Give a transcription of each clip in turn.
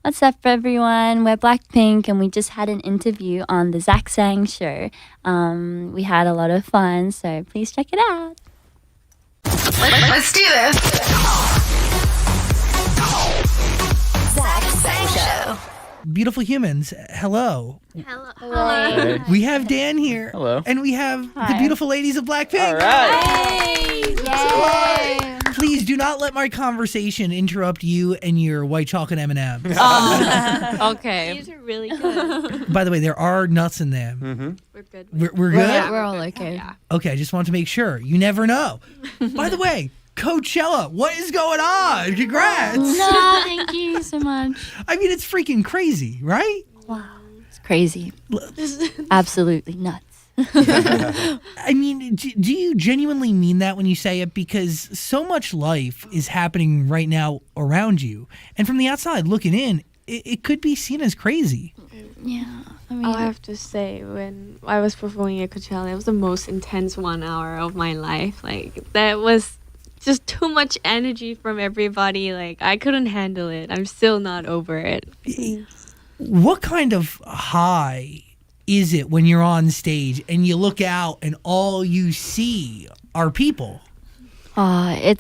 What's up, everyone? We're Blackpink, and we just had an interview on the Zach Sang show. We had a lot of fun, so please check it out. Let's do this. Zach Sang Show. Beautiful humans, hello. Hello. We have Dan here. Hello. And we have the Hi. beautiful ladies of Blackpink. All right. Yay! Please do not let my conversation interrupt you and your white chocolate M&Ms. Okay. These are really good. By the way, there are nuts in them. Mm-hmm. We're good. We're good? Yeah, we're all okay. Yeah. Okay, I just want to make sure. You never know. By the way, Coachella, what is going on? Congrats. No, thank you so much. I mean, it's freaking crazy, right? Wow, it's crazy. Absolutely nuts. I mean, do you genuinely mean that when you say it? Because so much life is happening right now around you. And from the outside looking in, it could be seen as crazy. Yeah, I mean, I'll have to say, when I was performing at Coachella, it was the most intense 1 hour of my life. Like, that was just too much energy from everybody. Like, I couldn't handle it. I'm still not over it. What kind of high is it when you're on stage and you look out and all you see are people? I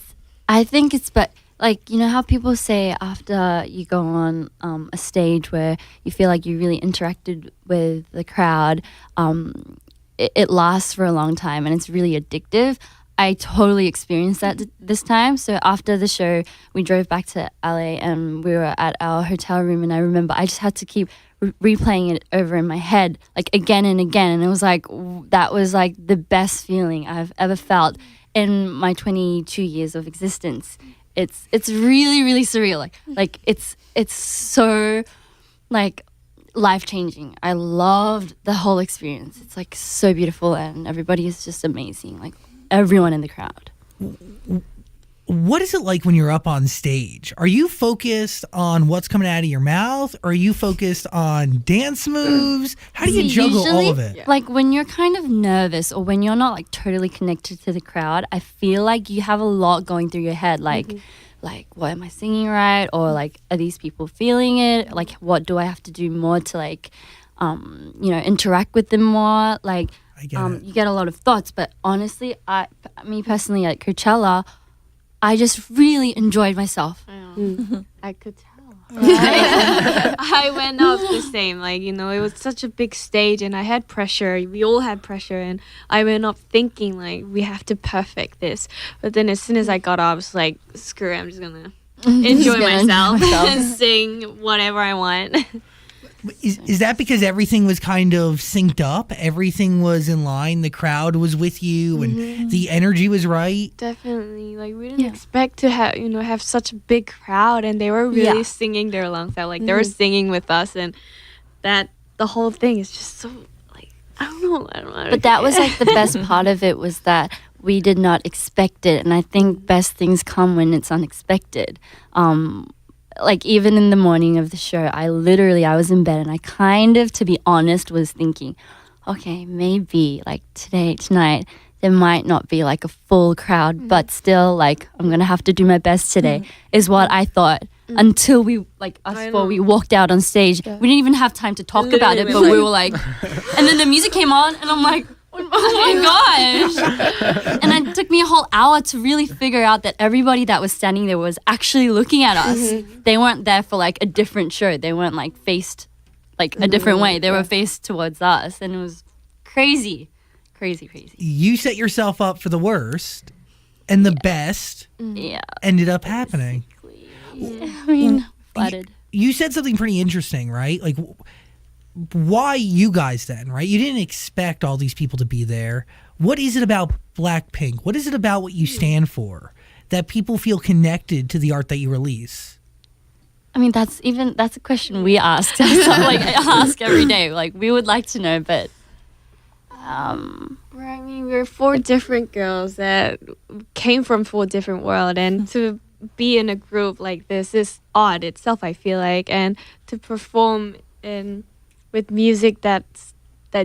think it's, but like, you know how people say after you go on a stage where you feel like you really interacted with the crowd, it lasts for a long time and it's really addictive. I totally experienced that this time. So after the show, we drove back to LA and we were at our hotel room, and I remember I just had to keep replaying it over in my head, like again and again. And it was like, that was like the best feeling I've ever felt in my 22 years of existence. It's really, really surreal. Like it's so like life-changing. I loved the whole experience. It's like so beautiful, and everybody is just amazing. Like everyone in the crowd. What is it like when you're up on stage? Are you focused on what's coming out of your mouth? Or are you focused on dance moves? How do you juggle Usually, all of it? like when you're kind of nervous or when you're not like totally connected to the crowd, I feel like you have a lot going through your head. Like what am I singing right? Or like, are these people feeling it? Like, what do I have to do more to like, interact with them more? Like, I get it. you get a lot of thoughts. But honestly, me personally at Coachella, I just really enjoyed myself. I could tell. I went up the same. Like, it was such a big stage and I had pressure. We all had pressure. And I went up thinking, like, we have to perfect this. But then as soon as I got up, I was like, screw it, I'm just going to enjoy myself and sing whatever I want. Is that because everything was kind of synced up? Everything was in line. The crowd was with you, and the energy was right. Definitely. Like, we didn't expect to have such a big crowd, and they were really singing their lungs out. Like, they were singing with us, and the whole thing is just so, like, I don't know. But that was like the best part of it, was that we did not expect it. And I think best things come when it's unexpected. Like even in the morning of the show, I was in bed and I kind of, to be honest, was thinking, okay, maybe like tonight, there might not be like a full crowd, but still like I'm going to have to do my best today is what I thought until we walked out on stage. Yeah. We didn't even have time to talk about it, but we were like, and then the music came on and I'm like, oh my gosh. And it took me a whole hour to really figure out that everybody that was standing there was actually looking at us. They weren't there for like a different show. They weren't like faced like a different way. They were faced towards us, and it was crazy. Crazy. You set yourself up for the worst, and the best ended up happening. I mean, flattered. You said something pretty interesting, right? Like, why you guys then, right? You didn't expect all these people to be there. What is it about Blackpink? What is it about what you stand for that people feel connected to the art that you release? I mean, that's a question we asked. Like, I ask every day. Like, we would like to know, but we're 4 different girls that came from 4 different worlds, and to be in a group like this is odd itself, I feel like, and to perform with music that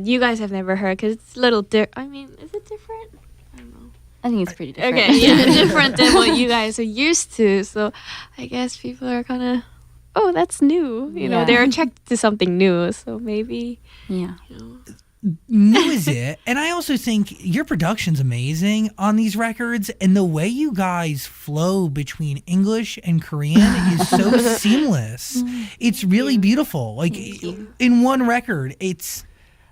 you guys have never heard, because it's a little I mean, is it different? I don't know. I think it's pretty different. Okay, yeah, different than what you guys are used to. So I guess people are kind of oh, that's new. You know, Yeah. they're attracted to something new. So maybe, Yeah. New is it? And I also think your production's amazing on these records, and the way you guys flow between English and Korean is so seamless. It's really beautiful. Like in one record, it's.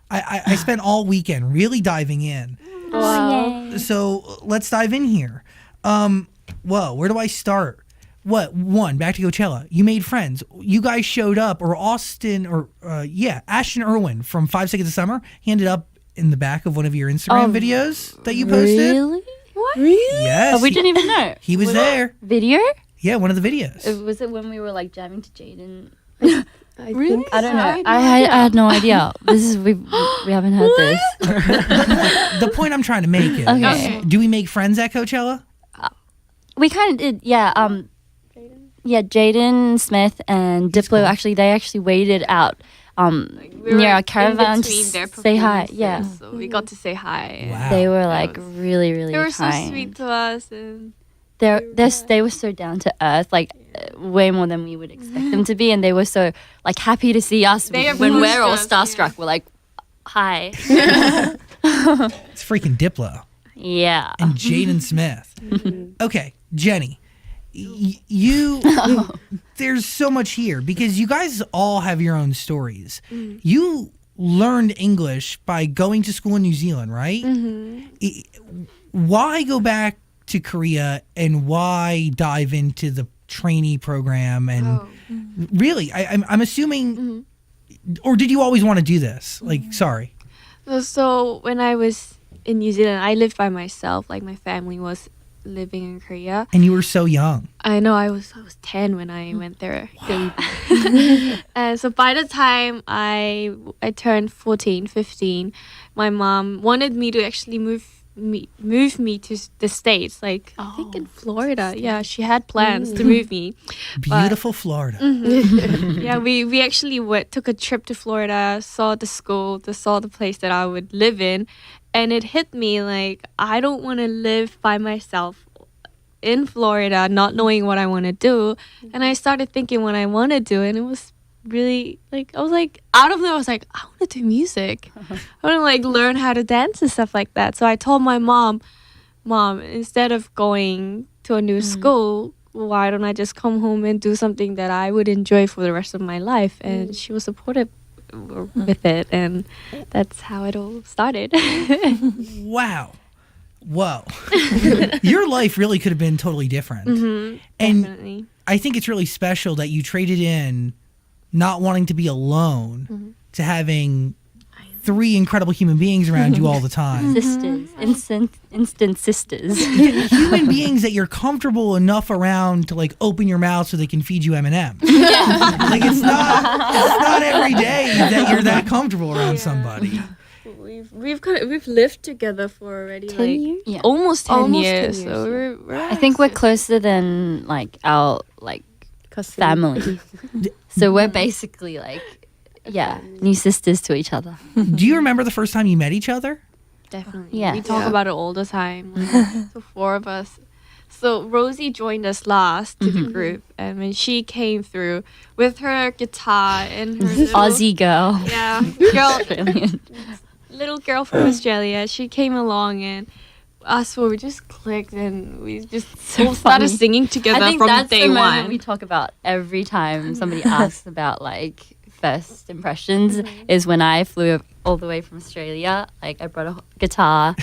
I spent all weekend really diving in. Wow. So let's dive in here. Well, where do I start? Back to Coachella. You made friends. You guys showed up, or Ashton Irwin from 5 Seconds of Summer. He ended up in the back of one of your Instagram videos that you posted. Really? what? Yes. Oh, we didn't even know. He was there. Video? Yeah, one of the videos. Was it when we were like jamming to Jaden? Really? I don't know. I had no idea. We haven't heard this. The point I'm trying to make is, Okay. do we make friends at Coachella? We kind of did, yeah. Yeah, Jaden Smith and Diplo they actually waited out We near were our in caravan to between their say hi. performances, Yeah, So we got to say hi. Wow. they were like was- really, really They were so kind. sweet to us, and They were so down to earth, like way more than we would expect them to be, and they were so like happy to see us They when we're all approached us, starstruck. We're like, hi. It's freaking Diplo Yeah. and Jaden Smith. Okay, Jenny, you. There's so much here because you guys all have your own stories. You learned English by going to school in New Zealand, right? Why go back to Korea and why dive into the trainee program? And really, I'm assuming, or did you always want to do this? Like, sorry. So when I was in New Zealand, I lived by myself. Like my family was living in Korea. And you were so young. I know I was 10 when I went there. And so by the time I turned 14, 15, my mom wanted me to actually move me to the States, like I think in Florida. Yeah, she had plans to move me. Beautiful Florida. Yeah, we actually took a trip to Florida, saw the school, saw the place that I would live in, and it hit me like I don't want to live by myself in Florida, not knowing what I want to do. And I started thinking what I want to do, and it was really like I was like out of there. I was like, I want to do music. I want to like learn how to dance and stuff like that. So I told my mom, instead of going to a new school, why don't I just come home and do something that I would enjoy for the rest of my life? And she was supportive with it, and that's how it all started. Wow. Whoa. Your life really could have been totally different. And Definitely. I think it's really special that you traded in not wanting to be alone to having 3 incredible human beings around you all the time. Sisters, instant sisters. Human beings that you're comfortable enough around to like open your mouth so they can feed you M&Ms. Like it's not every day that you're that comfortable around somebody. We've lived together for already 10 like years? Yeah. almost 10 Almost 10 years. years, So yeah. we're I think we're closer than like our like Custody. family. So we're basically like new sisters to each other. Do you remember the first time you met each other? definitely. Yeah. We talk Yeah. about it all the time. Like, the 4 of us. So Rosie joined us last to the group, and when she came through with her guitar and her little, Aussie girl. yeah, girl, Australian. little girl from Australia, she came along and us 4 we just clicked and we just all started funny. singing together I think from that's day the moment one. we talk about every time somebody asks about like first impressions is when I flew all the way from Australia. Like I brought a guitar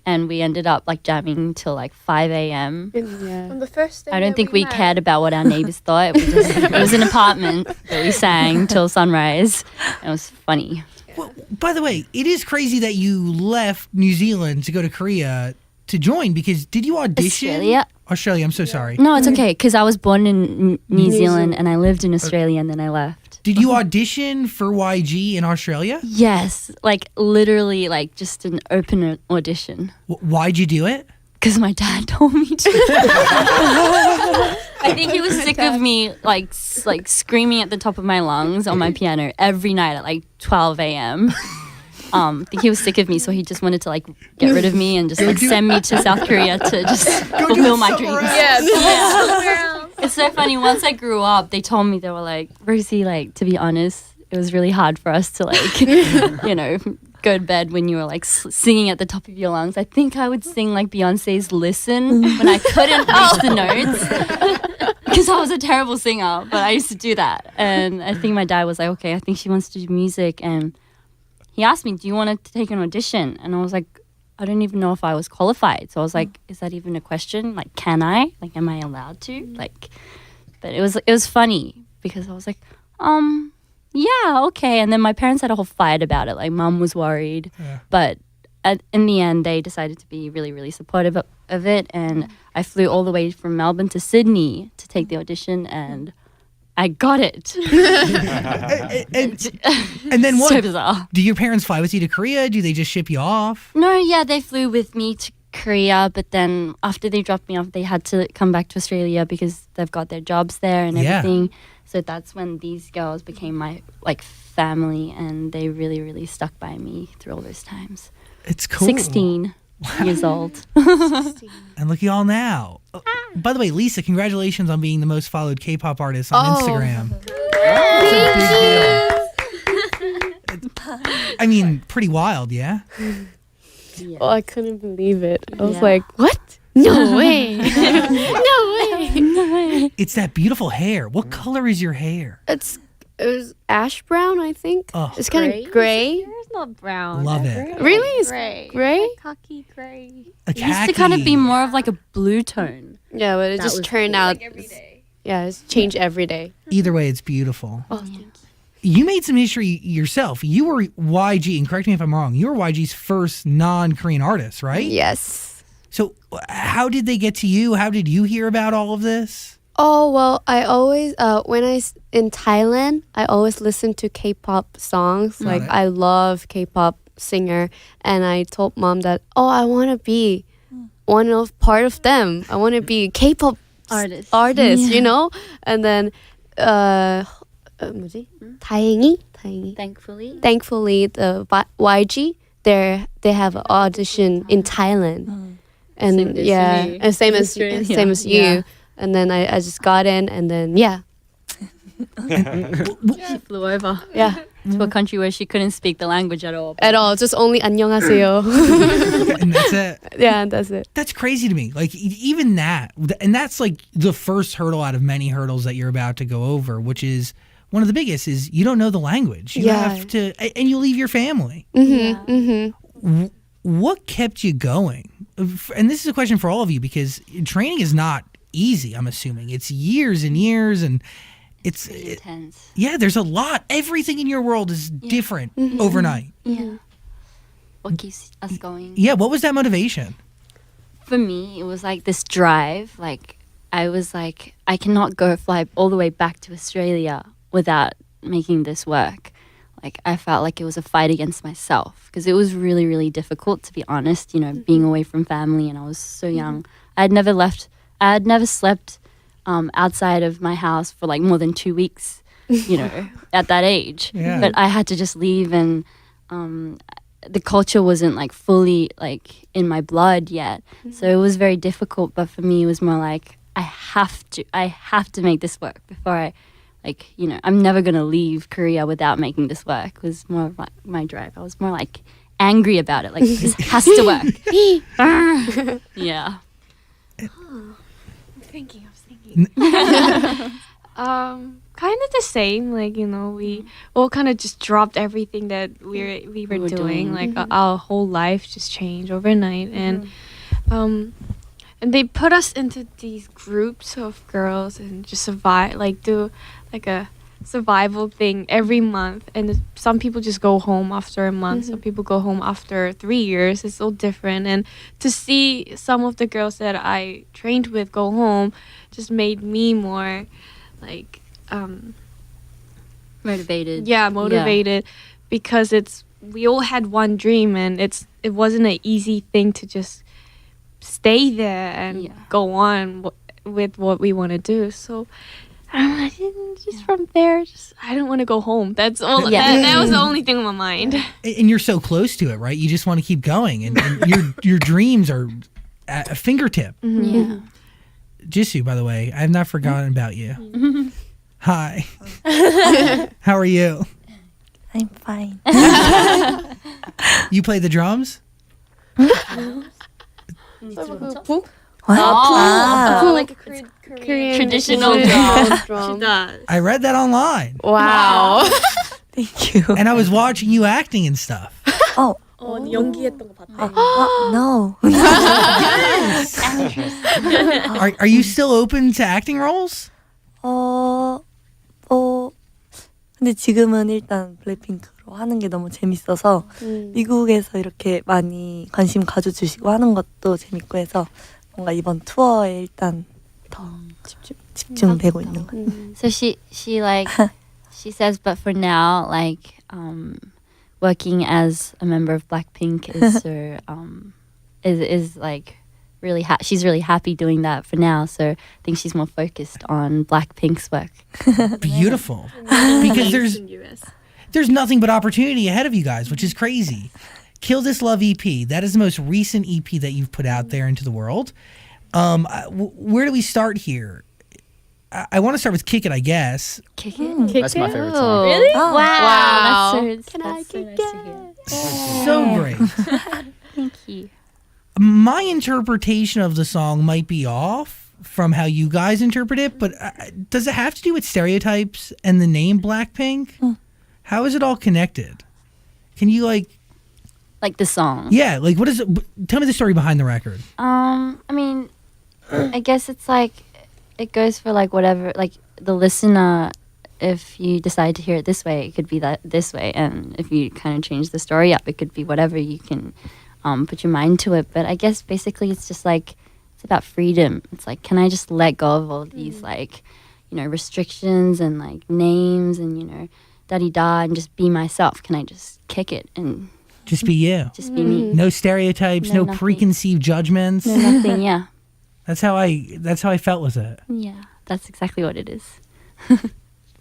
and we ended up like jamming till like 5 a.m. Yeah. On the first day I don't think we cared about what our neighbors thought. It was an apartment that we sang till sunrise. And it was funny. Well, by the way, it is crazy that you left New Zealand to go to Korea to join because did you audition? Australia, I'm so sorry. No, it's okay because I was born in New Zealand and I lived in Australia and then I left. Did you audition for YG in Australia? Yes, like literally like just an open audition. Why'd you do it? Because my dad told me to. I think he was sick of me like screaming at the top of my lungs on my piano every night at like 12 a.m. I think he was sick of me, so he just wanted to like get rid of me and just like send me to South Korea to just fulfill my dreams. Yeah. It's so funny. Once I grew up, they told me, they were like, Rosie, like, to be honest, it was really hard for us to like, you know, go to bed when you were like singing at the top of your lungs. I think I would sing like Beyonce's Listen when I couldn't reach the notes because I was a terrible singer, but I used to do that. And I think my dad was like, okay, I think she wants to do music. And he asked me, do you want to take an audition? And I was like, I don't even know if I was qualified. So I was like, is that even a question? Like, can I? Like, am I allowed to? Like, but it was funny because I was like, yeah, okay. And then my parents had a whole fight about it. Like, mum was worried. Yeah. But in the end, they decided to be really, really supportive of it. And I flew all the way from Melbourne to Sydney to take the audition, and I got it. and then what? So bizarre. Do your parents fly with you to Korea? Do they just ship you off? No, yeah, they flew with me to Korea, but then after they dropped me off, they had to come back to Australia because they've got their jobs there and everything. So that's when these girls became my like family, and they really, really stuck by me through all those times. It's cool. 16 years old. And look at y'all now. By the way, Lisa, congratulations on being the most followed K-pop artist on Instagram. I mean, pretty wild, yeah? Yeah. Oh, I couldn't believe it. I was like, what? No way. No way. No way. It's that beautiful hair. What color is your hair? It was ash brown, I think. Oh. It's kind of gray. It's not brown. Love it. Really? It's Gray. gray? Khaki gray. A It used to kind of be khaki. more of like a blue tone. Yeah, but it That just was turned out. Like every day. Yeah, it's changed every day. Either way, it's beautiful. Oh, You made some history yourself. You were YG, and correct me if I'm wrong, you were YG's first non-Korean artist, right? yes. So how did they get to you? How did you hear about all of this? Oh, well, I always, when in Thailand, I always listen to K-pop songs. Got Like, it. I love K-pop singer. And I told mom that, I want to be part of them. I want to be K-pop Artist. you know? And then, 뭐지? 다행히. Thankfully, the YG, they have an audition in Thailand. And Same as me. and same as Australia. same as you. Yeah. And then I just got in, and then She flew over yeah, to a country where she couldn't speak the language at all. at all, just only 안녕하세요. And that's it. Yeah, that's it. That's crazy to me. Like even that, and that's like the first hurdle out of many hurdles that you're about to go over, which is one of the biggest is you don't know the language. You Yeah. have to, and you leave your family. What kept you going? And this is a question for all of you because training is not easy. I'm assuming it's years and years, and it's Intense. yeah. There's a lot. Everything in your world is different overnight. Yeah. What keeps us going? Yeah. What was that motivation? For me, it was like this drive. Like, I was like, I cannot fly all the way back to Australia without making this work. Like, I felt like it was a fight against myself because it was really, really difficult, to be honest, you know, being away from family, and I was so young. I had never slept outside of my house for like more than 2 weeks, you know, at that age. Yeah. But I had to just leave, and the culture wasn't like fully like in my blood yet. So it was very difficult. But for me, it was more like, I have to make this work before I, like, you know, I'm never going to leave Korea without making this work. It was more of my drive. I was more like angry about it. Like, this has to work. Yeah. I'm thinking. Kind of the same. Like, you know, we all kind of just dropped everything that we were doing. Like, our whole life just changed overnight, and they put us into these groups of girls and just survive, like do like a survival thing every month. And some people just go home after a month. Some people go home after 3 years. It's all different. And to see some of the girls that I trained with go home just made me more like Motivated. motivated because we all had one dream, and it wasn't an easy thing to just stay there and go on with what we want to do. So I didn't from there, I don't want to go home. That's all. That was the only thing on my mind. And you're so close to it, right? You just want to keep going, and your dreams are at a fingertip. Yeah. Jisoo, by the way, I have not forgotten about you. Hi. How are you? I'm fine. You play the drums? Like a Korean traditional drum. She does. I read that online. Wow. Thank you. And I was watching you acting and stuff. Oh, 연기했던 거 봤다. no. Are you still open to acting roles? 근데 지금은 일단 블랙핑크로 하는 게 너무 재밌어서 미국에서 이렇게 많이 관심 가져주시고 하는 것도 재밌고 해서 뭔가 이번 투어에 일단 더 집중되고 있는 것 같아요. So she like she says, but for now, like working as a member of Blackpink is her is like really she's really happy doing that for now. So I think she's more focused on Blackpink's work. Beautiful. Because there's nothing but opportunity ahead of you guys, which is crazy. Kill This Love EP, that is the most recent EP that you've put out there into the world. Where do we start here? I want to start with Kick It, I guess. Kick it. That's my favorite song. Really? Wow. Wow. That's so nice to hear. So great. Thank you. My interpretation of the song might be off from how you guys interpret it, but does it have to do with stereotypes and the name Blackpink? How is it all connected? Can you like the song? Yeah, like what is it? Tell me the story behind the record. I mean, I guess it's like it goes for like whatever, like the listener. If you decide to hear it this way, it could be that this way, and if you kind of change the story up, it could be whatever. You can put your mind to it. But I guess basically it's just like it's about freedom. It's like, can I just let go of all these like, restrictions and like names and da-di-da and just be myself? Can I just kick it and Just be you. just be me? No stereotypes, no nothing. preconceived judgments. No, nothing. Yeah, That's how I felt with it. yeah. That's exactly what it is.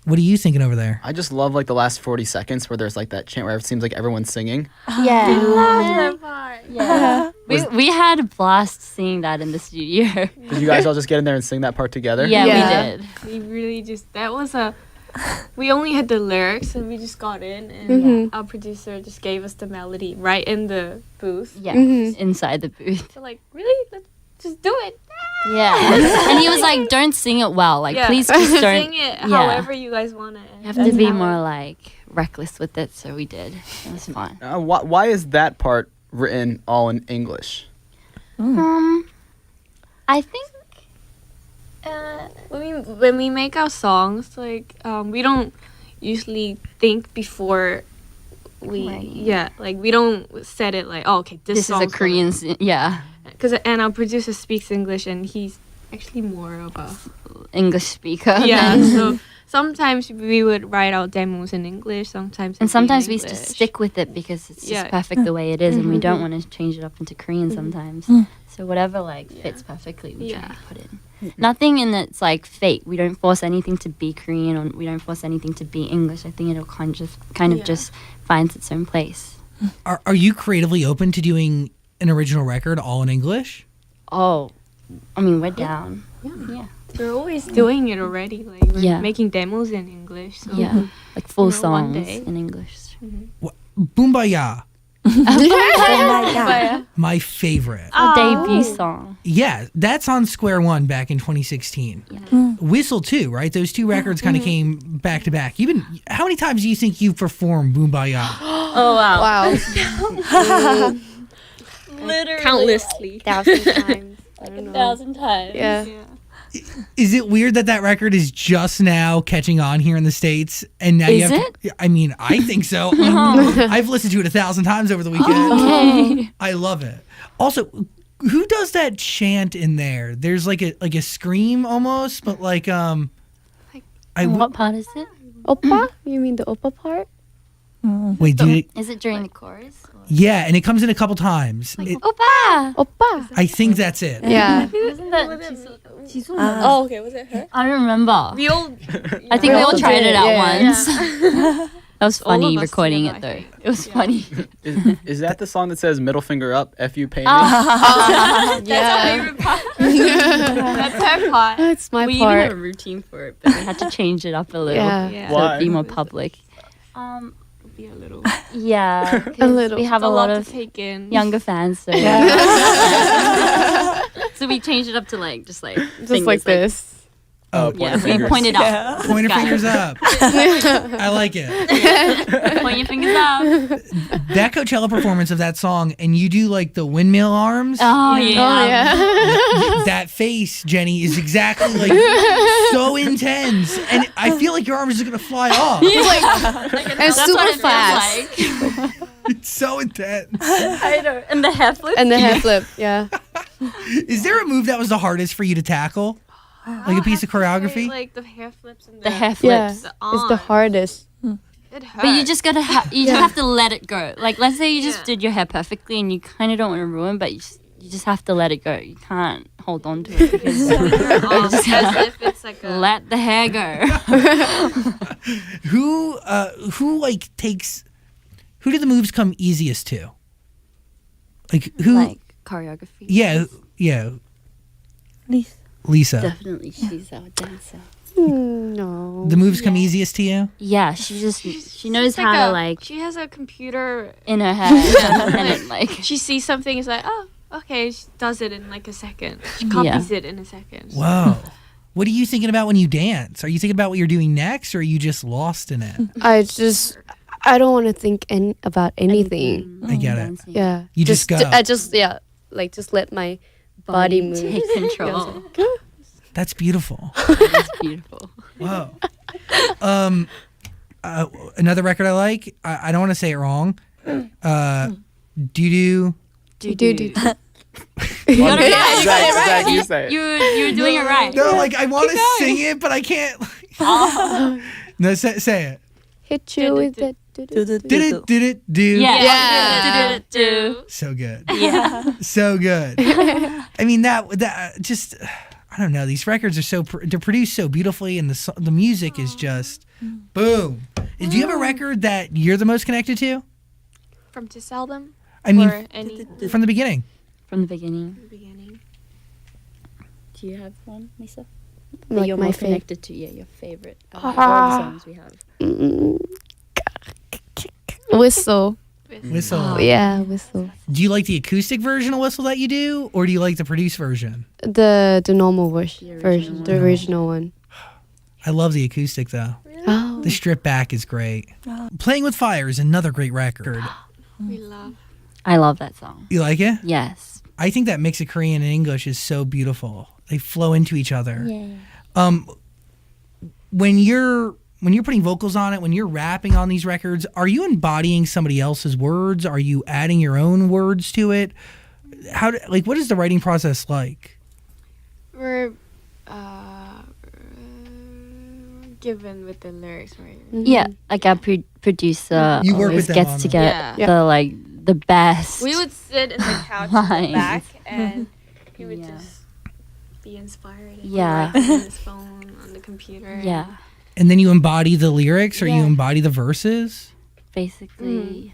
What are you thinking over there? I just love like the last 40 seconds where there's like that chant where it seems like everyone's singing. Yeah. Yeah. We had a blast singing that in the studio. Did you guys all just get in there and sing that part together? Yeah, Yeah. we did. We really just we only had the lyrics and we just got in and our producer just gave us the melody right in the booth. Yeah, inside the booth. So like, really? Let's just do it. Yeah. And he was like, don't sing it well. Like, please just don't. sing it yeah. however you guys want it. You have to be more like reckless with it, so we did. It was fun. Why is that part written all in English? I think when we make our songs, like we don't usually think before we we don't set it like, oh, okay, this this is a song's Korean. Yeah, and our producer speaks English and he's actually more of a English speaker. so sometimes we would write out demos in English, sometimes And it'd be in sometimes we just English. stick with it because it's just Yeah. perfect the way it is, and we don't want to change it up into Korean sometimes. So whatever like fits perfectly, we try to put in. Nothing in it's like fake. We don't force anything to be Korean, or we don't force anything to be English. I think it'll kind of just finds its own place. Are you creatively open to doing an original record all in English? Oh, I mean, we're down. Yeah. We're always doing it already. Like we're Yeah. making demos in English. So Yeah, like full one songs day. in English. Boombaya, Oh my favorite. Our debut song. Yeah, that's on Square One back in 2016. Whistle too, right? Those two records kind of came back to back. How many times do you think you've performed Boombaya? Oh wow! Wow. Literally countlessly. 1,000 times. I don't know. 1,000 times. Yeah. Is it weird that record is just now catching on here in the States? And now you Is have to, I mean, I think so. I've listened to it 1,000 times over the weekend. Okay. I love it. Also, who does that chant in there? There's like a scream almost, but like What part is it? Oppa? You mean the oppa part? wait, Is it during the chorus? yeah, and it comes in a couple times. Oppa! Oppa. I think that's it. Yeah. Isn't that Oh, okay. Was it her? I don't remember. We all. I think we all tried it out Yeah. once. That was All of funny us recording together, it I though. think. It was funny. Is that the song that says middle finger up, F you pay me? Yeah. Favorite part. That's her part. It's my we even had part. a routine for it, but we had to change it up a little Yeah. Yeah. to Why? be more public. Be a little. Yeah, 'cause A little. we have It's a lot to of take in. younger fans, so so we changed it up to like just like Just like this. Oh, Yeah, point we fingers. pointed up. Point your Got it. fingers up. I like it. Point your fingers up. That Coachella performance of that song, and you do like the windmill arms. Oh yeah. Oh yeah. That face, Jenny, is exactly like so intense, and I feel like your arm is just gonna fly off. And That's what super it feels fast. like. It's so intense. I know. And the hair flip. And the hair flip. Yeah. Is there a move that was the hardest for you to tackle? Like a piece of choreography? Like the hair flips and The hair flips. Yeah. The It's the arms. hardest. It hurts. But you just gotta you just have to let it go. Like let's say you just Yeah. did your hair perfectly and you kind of don't want to ruin, but you just have to let it go. You can't hold on to it because Arms, just as if it's like a. let the hair go. Who like takes? Who do the moves come easiest to? Like who? Like choreography. yeah, Lisa. Lisa. Definitely, she's our dancer. No. The moves come easiest to you. Yeah, she knows It's how to like She has a computer. in her head and it like She sees something. It's like, oh, okay. She does it in like a second. She copies it in a second. Whoa. What are you thinking about when you dance? Are you thinking about what you're doing next, or are you just lost in it? I don't want to think about anything. I get it. dancing. Yeah. You just go. I just like just let my body move. Take control. That's beautiful. It's beautiful. Whoa. Another record I like. I don't want to say it wrong. Do. Do. One minute. right. Zach, you say it. You're doing it right. No, like I want to sing it, but I can't. No, say it. Hit you with that. Did it do? Yeah. Do. So good. Yeah. So good. I mean that just I don't know. These records are they're produced so beautifully, and the music is just boom. Do you have a record that you're the most connected to? From to sell them. I mean, or any from the beginning. From the beginning. beginning. Do you have one, Lisa? Like That you're my more favorite. connected to? Yeah, your favorite. Of all the songs we have. Whistle. Whistle. Yeah, whistle. Do you like the acoustic version of Whistle that you do, or do you like the produced version? The normal The version, the original original one. I love the acoustic though. Oh. The strip back is great. Playing with Fire is another great record. We love. I love that song. You like it? Yes. I think that mix of Korean and English is so beautiful. They flow into each other. Yeah. When you're putting vocals on it, when you're rapping on these records, are you embodying somebody else's words? Are you adding your own words to it? What is the writing process like? We're given with the lyrics, right? Yeah, like our producer You work always with them on gets to them. get the best. We would sit in the couch in the Lines. back, and he would Yeah. just be inspired. And Yeah. write on his phone, on the computer. Yeah, And then you embody the lyrics, or you Yeah. embody the verses? basically.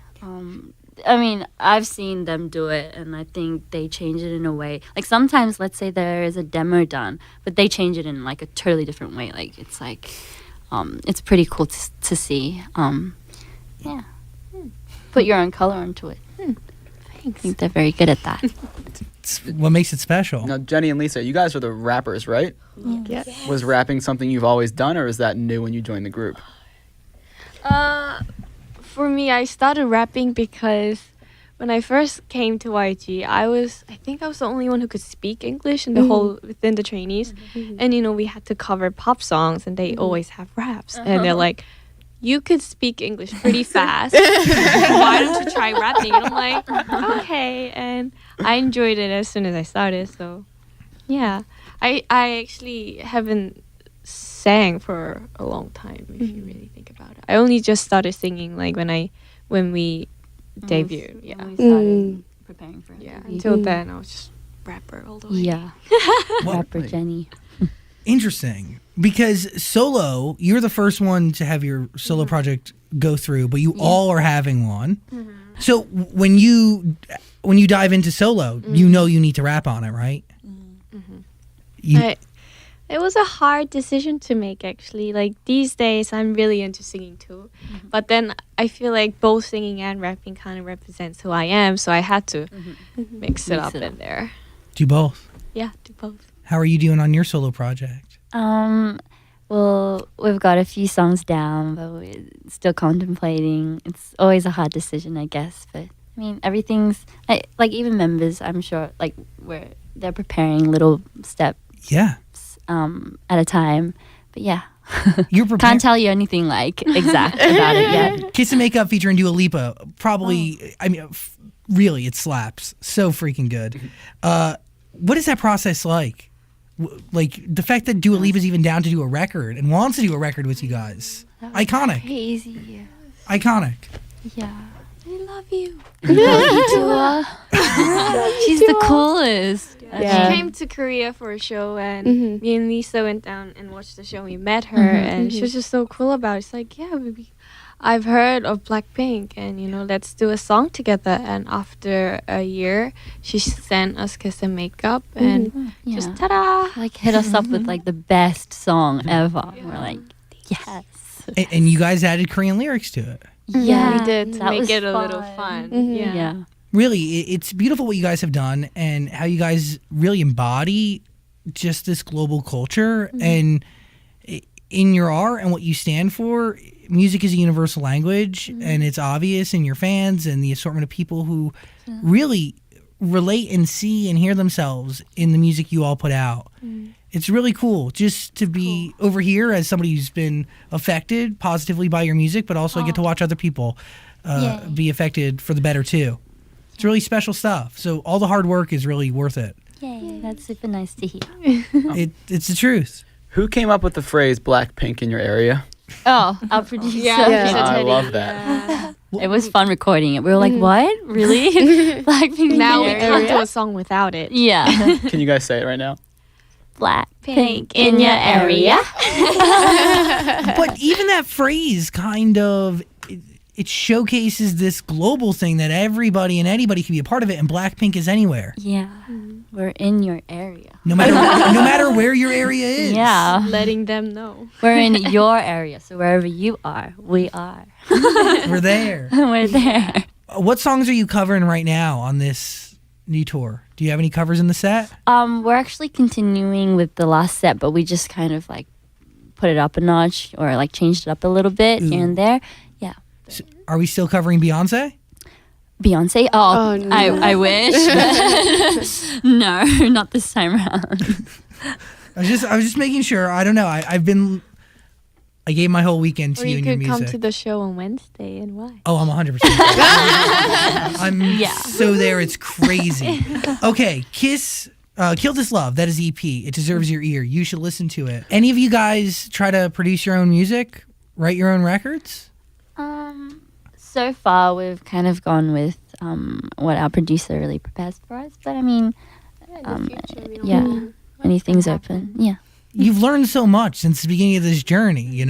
I mean, I've seen them do it, and I think they change it in a way. Like sometimes, let's say there is a demo done, but they change it in like a totally different way. Like it's pretty cool to see. Yeah, put your own color into it. I think they're very good at that. It's what makes it special. Now, Jenny and Lisa, you guys are the rappers, right? Yes. Was rapping something you've always done, or is that new when you joined the group? For me, I started rapping because when I first came to YG, I think I was the only one who could speak English in the whole within the trainees, and we had to cover pop songs, and they always have raps, and they're like, "You could speak English pretty fast. Why don't you try rapping?" And I'm like, "Okay," and I enjoyed it as soon as I started. So, yeah, I actually haven't sang for a long time if you really think about it. I only just started singing like when we debuted. Yeah. When we started preparing for it. Yeah. Until then I was just rapper all the way. Yeah. Well, Rapper Jenny. Interesting. Because solo, you're the first one to have your solo project go through, but you all are having one. So when you dive into solo, you know you need to rap on it, right? It was a hard decision to make, actually. Like, these days, I'm really into singing too. But then I feel like both singing and rapping kind of represents who I am, so I had to mix it up in there. Do both. Yeah, do both. How are you doing on your solo project? Well, we've got a few songs down, but we're still contemplating. It's always a hard decision, I guess. But I mean, everything's like even members. I'm sure like they're preparing little steps Yeah. At a time. But yeah, You're prepared. can't tell you anything like exact about it yet. Kiss and Makeup featuring Dua Lipa. Probably, I mean, really, it slaps. So freaking good. What is that process like? Like, the fact that Dua Lipa's even down to do a record and wants to do a record with you guys. Iconic. Crazy. Iconic. Yeah. I love you. She's the coolest. She came to Korea for a show, and me and Lisa went down and watched the show. We met her, and she was just so cool about it. It's like, yeah, I've heard of Blackpink, and let's do a song together. And after a year, she sent us Kiss and Makeup, and just ta-da! Like hit us up with like the best song ever. We're like, yes. And you guys added Korean lyrics to it. Yeah, we did to that make was it a little fun. Yeah. Really, it's beautiful what you guys have done and how you guys really embody just this global culture. And in your art and what you stand for, music is a universal language, and it's obvious in your fans and the assortment of people who really relate and see and hear themselves in the music you all put out. It's really cool just to be over here as somebody who's been affected positively by your music, but also get to watch other people be affected for the better too. It's really special stuff. So all the hard work is really worth it. Yay, that's super nice to hear. It's the truth. Who came up with the phrase Blackpink in your area? Oh, our producer. I love that. It was fun recording it. We were like, what? Really? Blackpink Now in we your can't area? do a song without it. Yeah. Can you guys say it right now? Blackpink in your area. But even that phrase kind of it showcases this global thing that everybody and anybody can be a part of it, and Blackpink is anywhere. Yeah. We're in your area. No matter where your area is. Yeah. Letting them know. We're in your area. So wherever you are, we are. We're there. We're there. What songs are you covering right now on this new tour? Do you have any covers in the set? We're actually continuing with the last set, but we just kind of like put it up a notch or like changed it up a little bit here and there. Yeah. So are we still covering Beyonce? Beyonce? Oh, no. I wish. No, not this time around. I was just making sure. I don't know. I gave my whole weekend to Or you you and your could come music. to the show on Wednesday, and why? Oh, I'm 100%. I'm so there. It's crazy. Okay, Kiss, Kill This Love. That is EP. It deserves your ear. You should listen to it. Any of you guys try to produce your own music, write your own records? So far, we've kind of gone with what our producer really prepares for us. But I mean, anything's open. Yeah. You've learned so much since the beginning of this journey,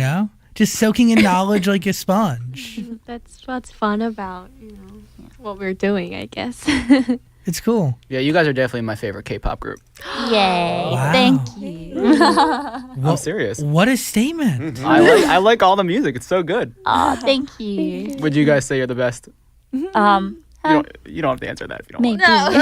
just soaking in knowledge like a sponge. That's what's fun about what we're doing, I guess. It's cool. Yeah, you guys are definitely my favorite K-pop group. Yay. Wow. Thank you. I'm serious. What a statement. I like all the music. It's so good. Oh, thank you. Would you guys say you're the best? You don't have to answer that if you don't Maybe. want.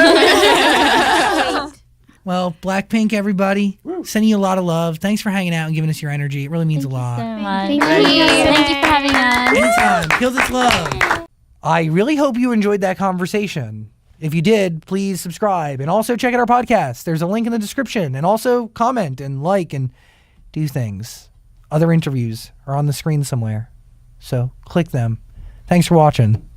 Well, Blackpink, everybody, sending you a lot of love. Thanks for hanging out and giving us your energy. It really means a lot. So much. Thank Thank you for having us. Anytime. Kill This Love. I really hope you enjoyed that conversation. If you did, please subscribe and also check out our podcast. There's a link in the description, and also comment and like and do things. Other interviews are on the screen somewhere, so click them. Thanks for watching.